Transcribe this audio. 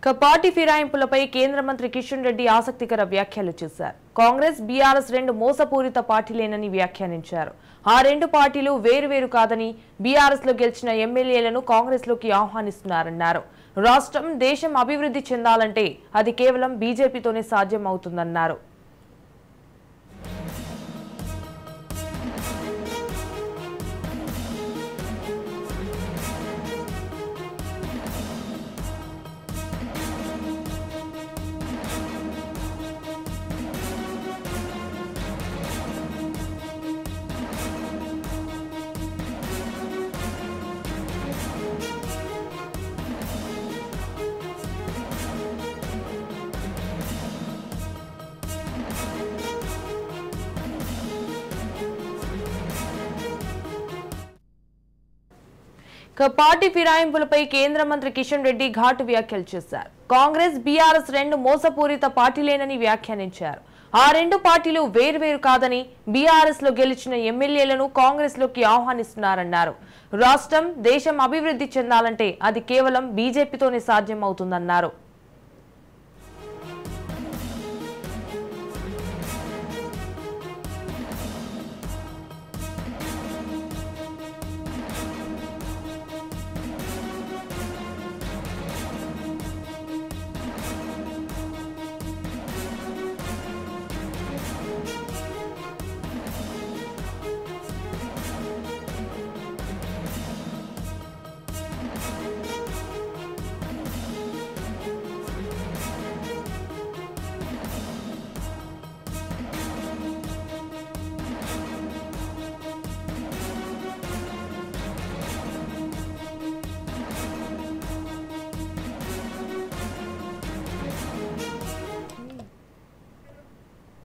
Party ఫిరాయింపులపై కేంద్ర మంత్రి కిషన్ రెడ్డి ఆసక్తికర వ్యాఖ్యలు చేశారు. కాంగ్రెస్ బీఆర్ఎస్ రెండు మోసపూరిత పార్టీలేనని వ్యాఖ్యానించారు. ఆ రెండు పార్టీలు వేరువేరు కాదని బీఆర్ఎస్ లో గెలిచిన ఎమ్మెల్యేలను కాంగ్రెస్ లోకి ఆహ్వానిస్తున్నారన్నారు. రాష్ట్రం దేశం అభివృద్ధి చెందాలంటే అది కేవలం బీజేపీతోనే సాధ్యం అవుతుందన్నారు. పార్టీ ఫిరాయింపులపై కేంద్ర మంత్రి కిషన్ రెడ్డి ఘాటు వ్యాఖ్యలు చేశారు. కాంగ్రెస్ బీఆర్ఎస్ రెండు మోసపూరిత పార్టీలేనని వ్యాఖ్యానించారు. ఆ రెండు పార్టీలు వేర్వేరు కాదని బీఆర్ఎస్ లో గెలిచిన ఎమ్మెల్యేలను కాంగ్రెస్ లోకి ఆహ్వానిస్తున్నారన్నారు. రాష్ట్రం దేశం అభివృద్ధి చెందాలంటే అది కేవలం బీజేపీతోనే సాధ్యం అవుతుందన్నారు.